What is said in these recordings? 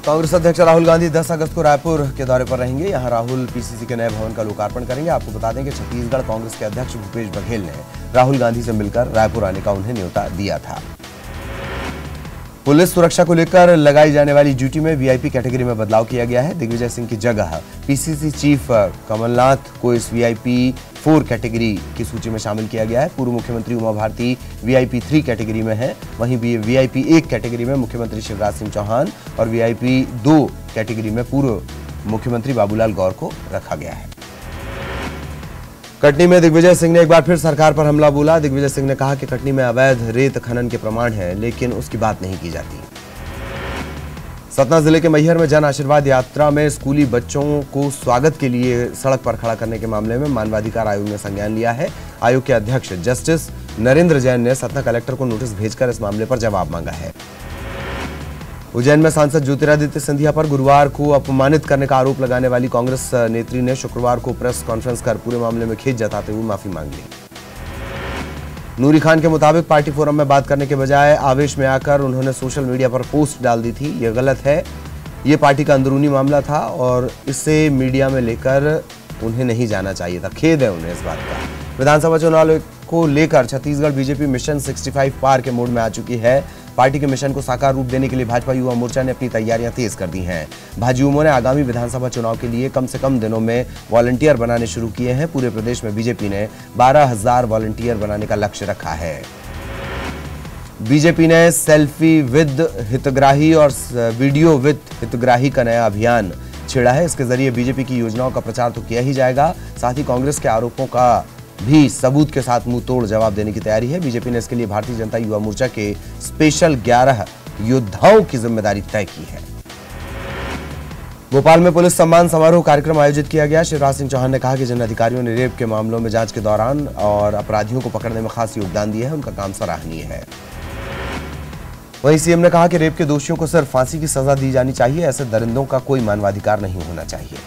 कांग्रेस अध्यक्ष राहुल गांधी 10 अगस्त को रायपुर के दौरे पर रहेंगे। यहां राहुल पीसीसी के नए भवन का लोकार्पण करेंगे। आपको बता दें कि छत्तीसगढ़ कांग्रेस के अध्यक्ष भूपेश बघेल ने राहुल गांधी से मिलकर रायपुर आने का उन्हें न्योता दिया था। पुलिस सुरक्षा को लेकर लगाई जाने वाली ड्यूटी में वीआईपी कैटेगरी में बदलाव किया गया है। दिग्विजय सिंह की जगह पीसीसी चीफ कमलनाथ को इस वीआईपी 4 कैटेगरी की सूची में शामिल किया गया है। पूर्व मुख्यमंत्री उमा भारती वीआईपी 3 कैटेगरी में है। वहीं वीआईपी 1 कैटेगरी में मुख्यमंत्री शिवराज सिंह चौहान और वीआईपी 2 कैटेगरी में पूर्व मुख्यमंत्री बाबूलाल गौर को रखा गया है। कटनी में दिग्विजय सिंह ने एक बार फिर सरकार पर हमला बोला। दिग्विजय सिंह ने कहा कि कटनी में अवैध रेत खनन के प्रमाण हैं, लेकिन उसकी बात नहीं की जाती। सतना जिले के मैहर में जन आशीर्वाद यात्रा में स्कूली बच्चों को स्वागत के लिए सड़क पर खड़ा करने के मामले में मानवाधिकार आयोग ने संज्ञान लिया है। आयोग के अध्यक्ष जस्टिस नरेंद्र जैन ने सतना कलेक्टर को नोटिस भेजकर इस मामले पर जवाब मांगा है। उज्जैन में सांसद ज्योतिरादित्य सिंधिया पर गुरुवार को अपमानित करने का आरोप लगाने वाली कांग्रेस नेत्री ने शुक्रवार को प्रेस कॉन्फ्रेंस कर पूरे मामले में खेद जताते हुए माफी मांग ली। नूरी खान के मुताबिक पार्टी फोरम में बात करने के बजाय आवेश में आकर उन्होंने सोशल मीडिया पर पोस्ट डाल दी थी। यह गलत है। ये पार्टी का अंदरूनी मामला था और इसे मीडिया में लेकर उन्हें नहीं जाना चाहिए था। खेद है उन्हें इस बात का। विधानसभा चुनाव को लेकर छत्तीसगढ़ बीजेपी मिशन 65 पार के मोड में आ चुकी है। पार्टी के मिशन को साकार रूप देने के लिए भाजपा युवा मोर्चा ने अपनी तैयारियां तेज कर दी हैं। भाजयुमों ने आगामी विधानसभा चुनाव के लिए कम से कम दिनों में वॉलंटियर बनाने शुरू किए हैं। पूरे प्रदेश में बीजेपी ने 12,000 वॉलंटियर बनाने का लक्ष्य रखा है। बीजेपी ने सेल्फी विद हितग्राही और वीडियो विद हितग्राही का नया अभियान छेड़ा है। इसके जरिए बीजेपी की योजनाओं का प्रचार तो किया ही जाएगा, साथ ही कांग्रेस के आरोपों का भी सबूत के साथ मुंह तोड़ जवाब देने की तैयारी है। बीजेपी ने इसके लिए भारतीय जनता युवा मोर्चा के स्पेशल 11 योद्धाओं की जिम्मेदारी तय की है। भोपाल में पुलिस सम्मान समारोह कार्यक्रम आयोजित किया गया। शिवराज सिंह चौहान ने कहा कि जिन अधिकारियों ने रेप के मामलों में जांच के दौरान और अपराधियों को पकड़ने में खास योगदान दिया है, उनका काम सराहनीय है। वहीं सीएम ने कहा कि रेप के दोषियों को सिर्फ फांसी की सजा दी जानी चाहिए। ऐसे दरिंदों का कोई मानवाधिकार नहीं होना चाहिए।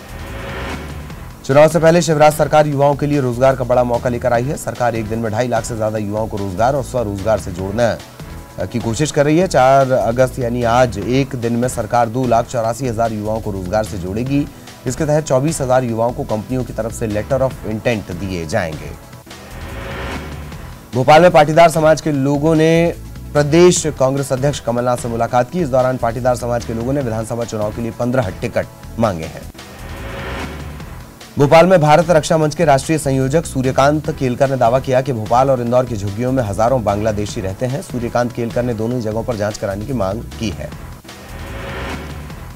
चुनाव से पहले शिवराज सरकार युवाओं के लिए रोजगार का बड़ा मौका लेकर आई है। सरकार एक दिन में 2.5 लाख से ज्यादा युवाओं को रोजगार और स्वरोजगार से जोड़ने की कोशिश कर रही है। 4 अगस्त यानी आज एक दिन में सरकार 2,84,000 युवाओं को रोजगार से जोड़ेगी। इसके तहत 24,000 युवाओं को कंपनियों की तरफ से लेटर ऑफ इंटेंट दिए जाएंगे। भोपाल में पाटीदार समाज के लोगों ने प्रदेश कांग्रेस अध्यक्ष कमलनाथ से मुलाकात की। इस दौरान पाटीदार समाज के लोगों ने विधानसभा चुनाव के लिए 15 टिकट मांगे हैं। भोपाल में भारत रक्षा मंच के राष्ट्रीय संयोजक सूर्यकांत केलकर ने दावा किया कि भोपाल और इंदौर की झुग्गियों में हजारों बांग्लादेशी रहते हैं। सूर्यकांत केलकर ने दोनों ही जगहों पर जांच कराने की मांग की है।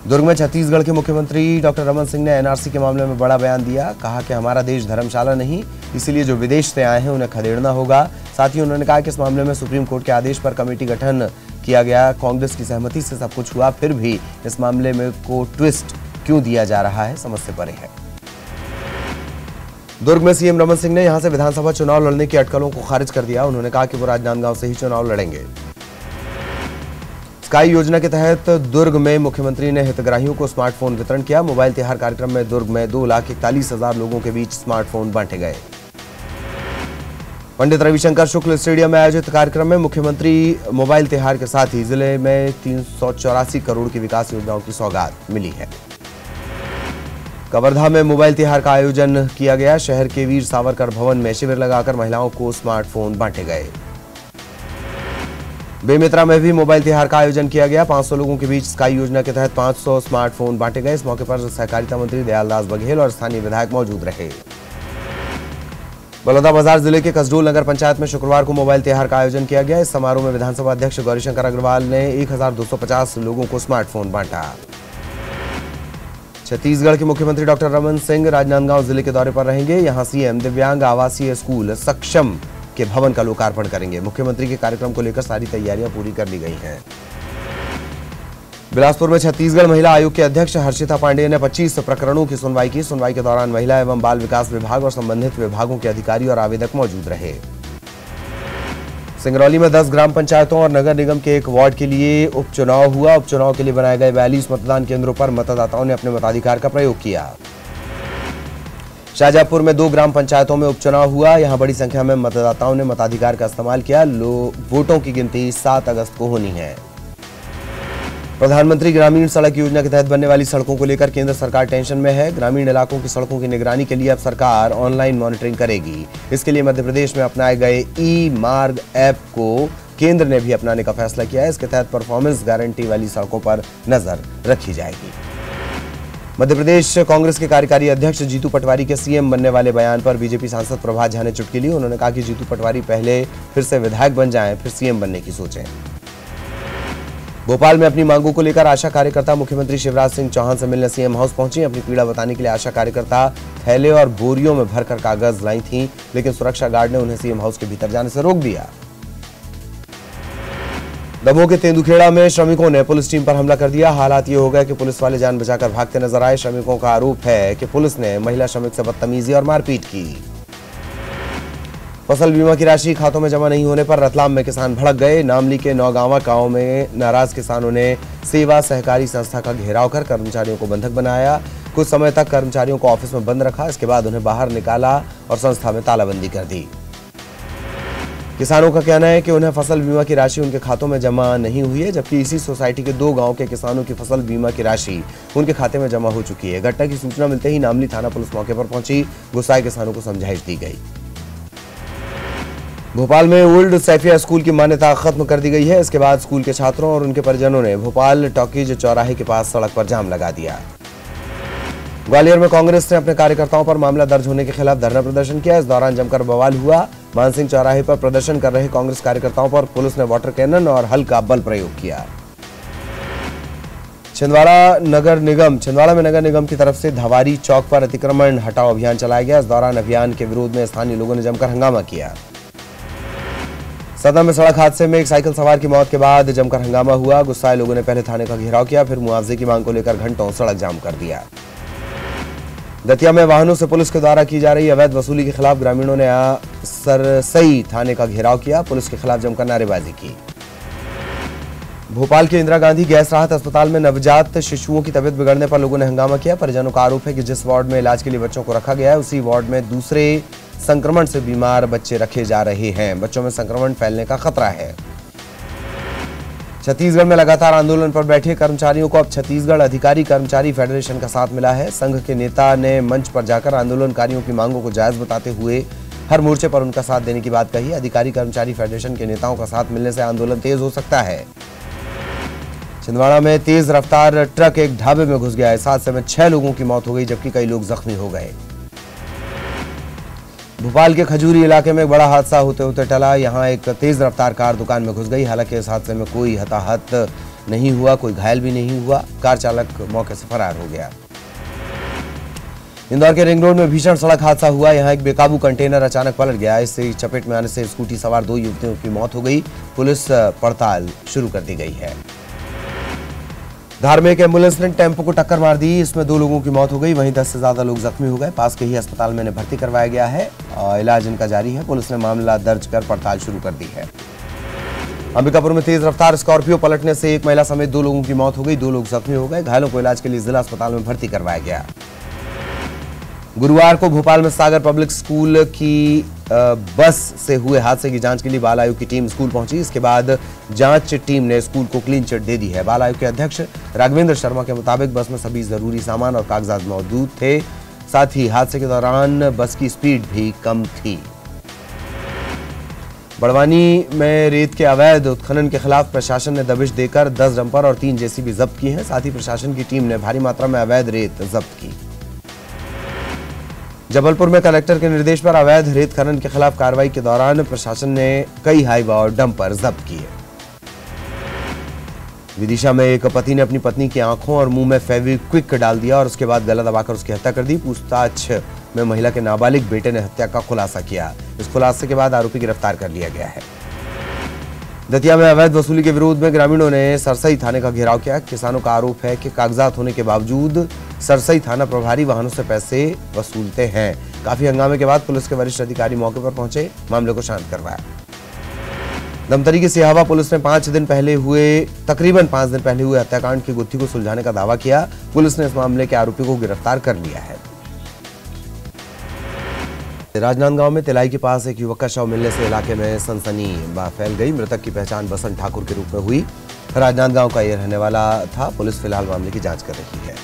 दुर्ग में छत्तीसगढ़ के मुख्यमंत्री डॉक्टर रमन सिंह ने एनआरसी के मामले में बड़ा बयान दिया। कहा कि हमारा देश धर्मशाला नहीं, इसीलिए जो विदेश से आए हैं उन्हें खदेड़ना होगा। साथ ही उन्होंने कहा कि इस मामले में सुप्रीम कोर्ट के आदेश पर कमेटी गठन किया गया। कांग्रेस की सहमति से सब कुछ हुआ, फिर भी इस मामले में को ट्विस्ट क्यों दिया जा रहा है, समझ से परे है। दुर्ग में सीएम रमन सिंह ने यहां से विधानसभा चुनाव लड़ने की अटकलों को खारिज कर दिया। उन्होंने कहा कि वो राजनांदगांव से ही चुनाव लड़ेंगे। स्काई योजना के तहत दुर्ग में मुख्यमंत्री ने हितग्राहियों को स्मार्टफोन वितरण किया। मोबाइल तिहार कार्यक्रम में दुर्ग में 2,41,000 लोगों के बीच स्मार्टफोन बांटे गए। पंडित रविशंकर शुक्ल स्टेडियम में आयोजित कार्यक्रम में मुख्यमंत्री मोबाइल तिहार के साथ ही जिले में 384 करोड़ की विकास योजनाओं की सौगात मिली है। कवर्धा में मोबाइल तिहार का आयोजन किया गया। शहर के वीर सावरकर भवन में शिविर लगाकर महिलाओं को स्मार्टफोन बांटे गए। बेमेतरा में भी मोबाइल तिहार का आयोजन किया गया। 500 लोगों के बीच स्काई योजना के तहत 500 स्मार्टफोन बांटे गए। इस मौके पर सहकारिता मंत्री दयालदास बघेल और स्थानीय विधायक मौजूद रहे। बलौदाबाजार जिले के कसडोल नगर पंचायत में शुक्रवार को मोबाइल तिहार का आयोजन किया गया। इस समारोह में विधानसभा अध्यक्ष गौरीशंकर अग्रवाल ने 1,250 लोगों को स्मार्टफोन बांटा। छत्तीसगढ़ के मुख्यमंत्री डॉक्टर रमन सिंह राजनांदगांव जिले के दौरे पर रहेंगे। यहां सीएम दिव्यांग आवासीय स्कूल सक्षम के भवन का लोकार्पण करेंगे। मुख्यमंत्री के कार्यक्रम को लेकर सारी तैयारियां पूरी कर ली गई हैं। बिलासपुर में छत्तीसगढ़ महिला आयोग के अध्यक्ष हर्षिता पांडेय ने 25 प्रकरणों की सुनवाई की। सुनवाई के दौरान महिला एवं बाल विकास विभाग और संबंधित विभागों के अधिकारी और आवेदक मौजूद रहे। सिंगरौली में 10 ग्राम पंचायतों और नगर निगम के एक वार्ड के लिए उपचुनाव हुआ। उपचुनाव के लिए बनाए गए 42 मतदान केंद्रों पर मतदाताओं ने अपने मताधिकार का प्रयोग किया। शाहजहांपुर में 2 ग्राम पंचायतों में उपचुनाव हुआ। यहां बड़ी संख्या में मतदाताओं ने मताधिकार का इस्तेमाल किया। वोटों की गिनती 7 अगस्त को होनी है। प्रधानमंत्री ग्रामीण सड़क योजना के तहत बनने वाली सड़कों को लेकर केंद्र सरकार टेंशन में है। ग्रामीण इलाकों की सड़कों की निगरानी के लिए अब सरकार ऑनलाइन मॉनिटरिंग करेगी। इसके लिए मध्य प्रदेश में अपनाए गए ई मार्ग ऐप को केंद्र ने भी अपनाने का फैसला किया है। इसके तहत परफॉर्मेंस गारंटी वाली सड़कों पर नजर रखी जाएगी। मध्य प्रदेश कांग्रेस के कार्यकारी अध्यक्ष जीतू पटवारी के सीएम बनने वाले बयान पर बीजेपी सांसद प्रभात झा ने चुटकी ली। उन्होंने कहा कि जीतू पटवारी पहले फिर से विधायक बन जाएं, फिर सीएम बनने की सोचें। भोपाल में अपनी मांगों को लेकर आशा कार्यकर्ता मुख्यमंत्री शिवराज सिंह चौहान से मिलने सीएम हाउस पहुंची। अपनी पीड़ा बताने के लिए आशा कार्यकर्ता थैले और बोरियों में भरकर कागज लाई थीं, लेकिन सुरक्षा गार्ड ने उन्हें सीएम हाउस के भीतर जाने से रोक दिया। दमोह के तेंदुखेड़ा में श्रमिकों ने पुलिस टीम पर हमला कर दिया। हालात ये हो गए कि पुलिस वाले जान बचाकर भागते नजर आए। श्रमिकों का आरोप है कि पुलिस ने महिला श्रमिक से बदतमीजी और मारपीट की। फसल बीमा की राशि खातों में जमा नहीं होने पर रतलाम में किसान भड़क गए। नामली के नौगांवा गांव में नाराज किसानों ने सेवा सहकारी संस्था का घेराव कर कर्मचारियों को बंधक बनाया। कुछ समय तक कर्मचारियों को ऑफिस में बंद रखा। इसके बाद उन्हें बाहर निकाला और संस्था में तालाबंदी कर दी। किसानों का कहना है कि उन्हें फसल बीमा की राशि उनके खातों में जमा नहीं हुई है, जबकि इसी सोसाइटी के 2 गांव के किसानों की फसल बीमा की राशि उनके खाते में जमा हो चुकी है। घटना की सूचना मिलते ही नामली थाना पुलिस मौके पर पहुंची। गुस्साए किसानों को समझाइश दी गई। भोपाल में ओल्ड सैफिया स्कूल की मान्यता खत्म कर दी गई है। इसके बाद स्कूल के छात्रों और उनके परिजनों ने भोपाल टॉकीज चौराहे के पास सड़क पर जाम लगा दिया। ग्वालियर में कांग्रेस ने अपने कार्यकर्ताओं पर मामला दर्ज होने के खिलाफ धरना प्रदर्शन किया। इस दौरान जमकर बवाल हुआ। मानसिंह चौराहे पर प्रदर्शन कर रहे कांग्रेस कार्यकर्ताओं पर पुलिस ने वाटर कैनन और हल्का बल प्रयोग किया। छिंदवाड़ा में नगर निगम की तरफ से धवारी चौक पर अतिक्रमण हटाओ अभियान चलाया गया। इस दौरान अभियान के विरोध में स्थानीय लोगों ने जमकर हंगामा किया। सतना में सड़क हादसे में एक साइकिल सवार की मौत के बाद जमकर हंगामा हुआ। गुस्साए लोगों ने पहले थाने का घेराव किया, फिर मुआवजे की मांग को लेकर घंटों सड़क जाम कर दिया। दतिया में वाहनों से पुलिस के द्वारा की जा रही अवैध वसूली के खिलाफ ग्रामीणों ने सरसई थाने का घेराव किया। पुलिस के खिलाफ जमकर नारेबाजी की। भोपाल के इंदिरा गांधी गैस राहत अस्पताल में नवजात शिशुओं की तबीयत बिगड़ने पर लोगों ने हंगामा किया। परिजनों का आरोप है कि जिस वार्ड में इलाज के लिए बच्चों को रखा गया है, उसी वार्ड में दूसरे संक्रमण से बीमार बच्चे रखे जा रहे हैं। बच्चों में संक्रमण फैलने का खतरा है। छत्तीसगढ़ में लगातार आंदोलन पर बैठे कर्मचारियों को अब छत्तीसगढ़ अधिकारी कर्मचारी फेडरेशन का साथ मिला है। संघ के नेता ने मंच पर जाकर आंदोलनकारियों की मांगों को जायज बताते हुए हर मोर्चे पर उनका साथ देने की बात कही। अधिकारी कर्मचारी फेडरेशन के नेताओं का साथ मिलने से आंदोलन तेज हो सकता है। छिंदवाड़ा में तेज रफ्तार ट्रक एक ढाबे में घुस गया। इस हादसे में 6 लोगों की मौत हो गई, जबकि कई लोग जख्मी हो गए। भोपाल के खजूरी इलाके में एक बड़ा हादसा होते होते टला। यहां एक तेज रफ्तार कार दुकान में घुस गई। हालांकि इस हादसे में कोई हताहत नहीं हुआ, कोई घायल भी नहीं हुआ। कार चालक मौके से फरार हो गया। इंदौर के रिंग रोड में भीषण सड़क हादसा हुआ। यहां एक बेकाबू कंटेनर अचानक पलट गया। इससे चपेट में आने से स्कूटी सवार 2 युवतियों की मौत हो गई। पुलिस पड़ताल शुरू कर दी गई है। धार में एक एम्बुलेंस ने टेम्पो को टक्कर मार दी। इसमें 2 लोगों की मौत हो गई, वहीं 10 से ज्यादा लोग जख्मी हो गए। पास के ही अस्पताल में इन्हें भर्ती करवाया गया है और इलाज इनका जारी है। पुलिस ने मामला दर्ज कर पड़ताल शुरू कर दी है। अंबिकापुर में तेज रफ्तार स्कॉर्पियो पलटने से एक महिला समेत 2 लोगों की मौत हो गई, 2 लोग जख्मी हो गए। घायलों को इलाज के लिए जिला अस्पताल में भर्ती करवाया गया। गुरुवार को भोपाल में सागर पब्लिक स्कूल की बस से हुए हादसे की जांच के लिए बाल आयोग की टीम स्कूल पहुंची। इसके बाद जांच टीम ने स्कूल को क्लीन चिट दे दी है। बाल आयोग के अध्यक्ष राघवेंद्र शर्मा के मुताबिक बस में सभी जरूरी सामान और कागजात मौजूद थे। साथ ही हादसे के दौरान बस की स्पीड भी कम थी। बड़वानी में रेत के अवैध उत्खनन के खिलाफ प्रशासन ने दबिश देकर 10 डंपर और 3 जेसीबी जब्त किए हैं। साथ ही प्रशासन की टीम ने भारी मात्रा में अवैध रेत जब्त की। जबलपुर में कलेक्टर के निर्देश पर अवैध रेत खनन के खिलाफ कार्रवाई के दौरान प्रशासन ने कई हाईवा और डंपर जब्त किए। विदिशा में एक पति ने अपनी पत्नी की आंखों और मुंह में फेविक्विक डाल दिया और उसके बाद गला दबाकर उसकी हत्या कर दी। पूछताछ में महिला के नाबालिग बेटे ने हत्या का खुलासा किया। इस खुलासे के बाद आरोपी गिरफ्तार कर लिया गया है। दतिया में अवैध वसूली के विरोध में ग्रामीणों ने सरसई थाने का घेराव किया। किसानों का आरोप है कि कागजात होने के बावजूद सरसई थाना प्रभारी वाहनों से पैसे वसूलते हैं। काफी हंगामे के बाद पुलिस के वरिष्ठ अधिकारी मौके पर पहुंचे, मामले को शांत करवाया। धमतरी की सिहावा पुलिस ने तकरीबन 5 दिन पहले हुए हत्याकांड की गुत्थी को सुलझाने का दावा किया। पुलिस ने इस मामले के आरोपी को गिरफ्तार कर लिया है। राजनांदगांव में तिलाई के पास एक युवक का शव मिलने से इलाके में सनसनी फैल गई। मृतक की पहचान बसंत ठाकुर के रूप में हुई। राजनांदगांव का यह रहने वाला था। पुलिस फिलहाल मामले की जांच कर रही है।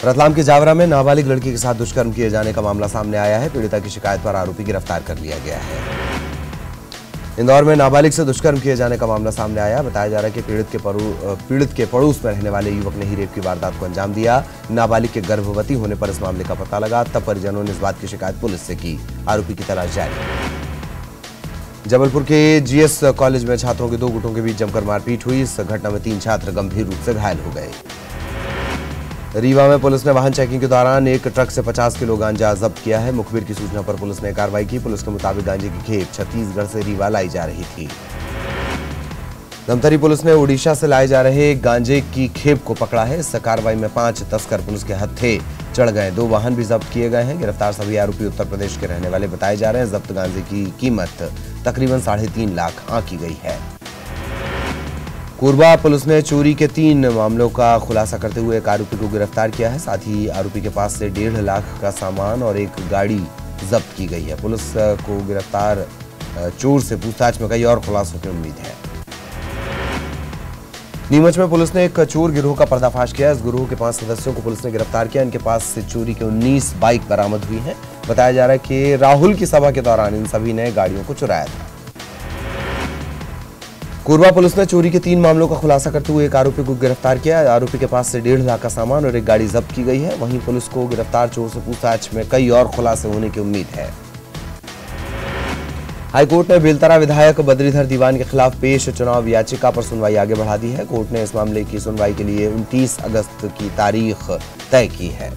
रतलाम के जावरा में नाबालिग लड़की के साथ दुष्कर्म किए जाने का मामला सामने आया है। पीड़िता की शिकायत पर आरोपी गिरफ्तार कर लिया गया है। इंदौर में नाबालिग से दुष्कर्म किए जाने का मामला सामने आया। बताया जा रहा है कि पीड़ित के पड़ोस में रहने वाले युवक ने ही रेप की वारदात को अंजाम दिया। नाबालिग के गर्भवती होने पर इस मामले का पता लगा। तब परिजनों ने इस बात की शिकायत पुलिस से की। आरोपी की तलाश जारी। जबलपुर के जीएस कॉलेज में छात्रों के दो गुटों के बीच जमकर मारपीट हुई। इस घटना में 3 छात्र गंभीर रूप से घायल हो गए। रीवा में पुलिस ने वाहन चेकिंग के दौरान एक ट्रक से 50 किलो गांजा जब्त किया है। मुखबिर की सूचना पर पुलिस ने कार्रवाई की। पुलिस के मुताबिक गांजे की खेप छत्तीसगढ़ से रीवा लाई जा रही थी। धमतरी पुलिस ने ओडिशा से लाए जा रहे गांजे की खेप को पकड़ा है। इस कार्रवाई में 5 तस्कर पुलिस के हत्थे चढ़ गए। 2 वाहन भी जब्त किए गए हैं। गिरफ्तार सभी आरोपी उत्तर प्रदेश के रहने वाले बताए जा रहे हैं। जब्त गांजे की कीमत तकरीबन 3.5 लाख आंकी गई है। कोरबा पुलिस ने चोरी के 3 मामलों का खुलासा करते हुए एक आरोपी को गिरफ्तार किया है। साथ ही आरोपी के पास से 1.5 लाख का सामान और एक गाड़ी जब्त की गई है। पुलिस को गिरफ्तार चोर से पूछताछ में कई और खुलासों की उम्मीद है। नीमच में पुलिस ने एक चोर गिरोह का पर्दाफाश किया। इस गिरोह के 5 सदस्यों को पुलिस ने गिरफ्तार किया। इनके पास से चोरी के 19 बाइक बरामद हुई हैं। बताया जा रहा है कि राहुल की सभा के दौरान इन सभी ने गाड़ियों को चुराया था। कोरबा पुलिस ने चोरी के 3 मामलों का खुलासा करते हुए एक आरोपी को गिरफ्तार किया। आरोपी के पास से 1.5 लाख का सामान और एक गाड़ी जब्त की गई है। वहीं पुलिस को गिरफ्तार चोर से पूछताछ में कई और खुलासे होने की उम्मीद है। हाईकोर्ट ने बेलतरा विधायक बद्रीधर दीवान के खिलाफ पेश चुनाव याचिका पर सुनवाई आगे बढ़ा दी है। कोर्ट ने इस मामले की सुनवाई के लिए 29 अगस्त की तारीख तय की है।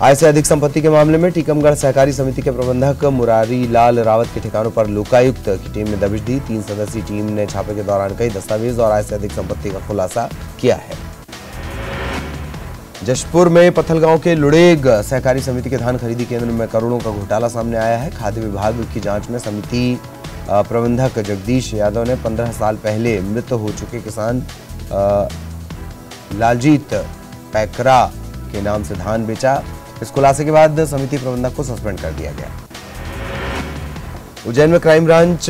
आय से अधिक संपत्ति के मामले में टीकमगढ़ सहकारी समिति के प्रबंधक मुरारी लाल रावत के ठिकानों पर लोकायुक्त की टीम ने दबिश दी। 3 सदस्यीय टीम ने छापे के दौरान कई दस्तावेज और आय से अधिक संपत्ति का खुलासा किया है। जशपुर में पथलगांव के लुड़ेग सहकारी समिति के धान खरीदी केंद्र में करोड़ों का घोटाला सामने आया है। खाद्य विभाग की जांच में समिति प्रबंधक जगदीश यादव ने 15 साल पहले मृत हो चुके किसान लालजीत पैकरा के नाम से धान बेचा। इस खुलासे के बाद समिति प्रबंधक को सस्पेंड कर दिया गया। उज्जैन में क्राइम ब्रांच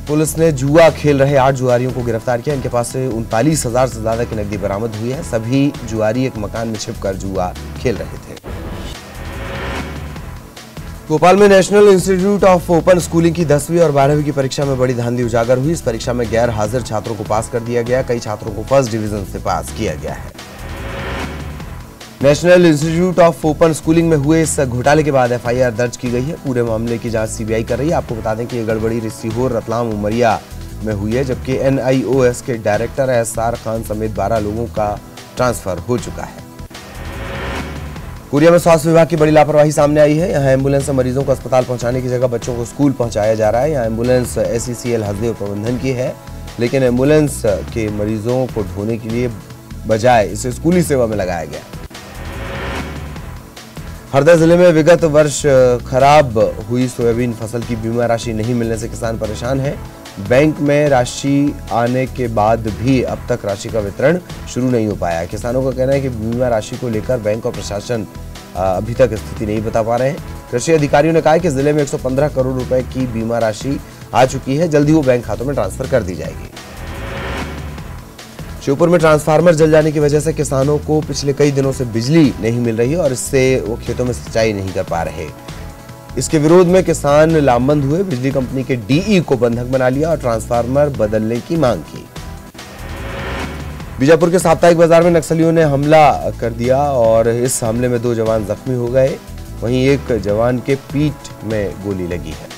पुलिस ने जुआ खेल रहे 8 जुआरियों को गिरफ्तार किया। इनके पास से 39,000 से ज्यादा की नकदी बरामद हुई है। सभी जुआरी एक मकान में छिपकर जुआ खेल रहे थे। भोपाल में national institute of open schooling की 10वीं और 12वीं की परीक्षा में बड़ी धांधली उजागर हुई। इस परीक्षा में गैर हाजिर छात्रों को पास कर दिया गया। कई छात्रों को फर्स्ट डिवीजन से पास किया गया है। National institute of open schooling में हुए इस घोटाले के बाद एफआईआर दर्ज की गई है। पूरे मामले की जांच सीबीआई कर रही है। आपको बता दें कि ये गड़बड़ी सीहोर, रतलाम, उमरिया में हुई है, जबकि एनआईओएस के डायरेक्टर एसआर खान समेत 12 लोगों का ट्रांसफर हो चुका है। कोरिया में स्वास्थ्य विभाग की बड़ी लापरवाही सामने आई है। यहाँ एम्बुलेंस से मरीजों को अस्पताल पहुंचाने की जगह बच्चों को स्कूल पहुंचाया जा रहा है। यहाँ एम्बुलेंस एसईसीएल हसदेव प्रबंधन की है, लेकिन एम्बुलेंस के मरीजों को ढोने के लिए बजाय इसे स्कूली सेवा में लगाया गया। हरदा जिले में विगत वर्ष खराब हुई सोयाबीन फसल की बीमा राशि नहीं मिलने से किसान परेशान हैं। बैंक में राशि आने के बाद भी अब तक राशि का वितरण शुरू नहीं हो पाया। किसानों का कहना है कि बीमा राशि को लेकर बैंक और प्रशासन अभी तक स्थिति नहीं बता पा रहे हैं। कृषि अधिकारियों ने कहा कि जिले में 115 करोड़ रुपए की बीमा राशि आ चुकी है। जल्द ही वो बैंक खातों में ट्रांसफर कर दी जाएगी। श्योपुर में ट्रांसफार्मर जल जाने की वजह से किसानों को पिछले कई दिनों से बिजली नहीं मिल रही है और इससे वो खेतों में सिंचाई नहीं कर पा रहे। इसके विरोध में किसान लामबंद हुए, बिजली कंपनी के डीई को बंधक बना लिया और ट्रांसफार्मर बदलने की मांग की। बीजापुर के साप्ताहिक बाजार में नक्सलियों ने हमला कर दिया और इस हमले में 2 जवान जख्मी हो गए। वहीं एक जवान के पीठ में गोली लगी है।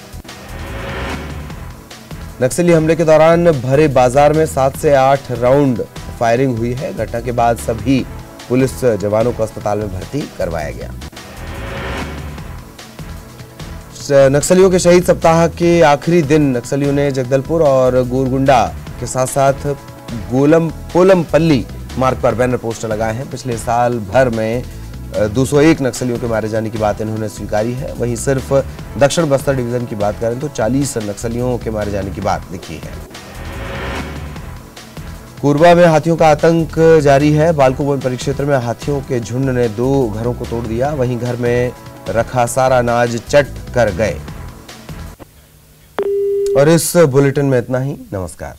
नक्सली हमले के दौरान भरे बाजार में 7 से 8 राउंड फायरिंग हुई है। घटना के बाद सभी पुलिस जवानों को अस्पताल में भर्ती करवाया गया। नक्सलियों के शहीद सप्ताह के आखिरी दिन नक्सलियों ने जगदलपुर और गोरगुंडा के साथ साथ पोलमपल्ली मार्ग पर बैनर पोस्टर लगाए हैं। पिछले साल भर में 201 नक्सलियों के मारे जाने की बात इन्होंने स्वीकारी है। वहीं सिर्फ दक्षिण बस्तर डिवीजन की बात करें तो 40 नक्सलियों के मारे जाने की बात लिखी है। कोरबा में हाथियों का आतंक जारी है। बालको वन परिक्षेत्र में हाथियों के झुंड ने 2 घरों को तोड़ दिया। वहीं घर में रखा सारा अनाज चट कर गए। और इस बुलेटिन में इतना ही। नमस्कार।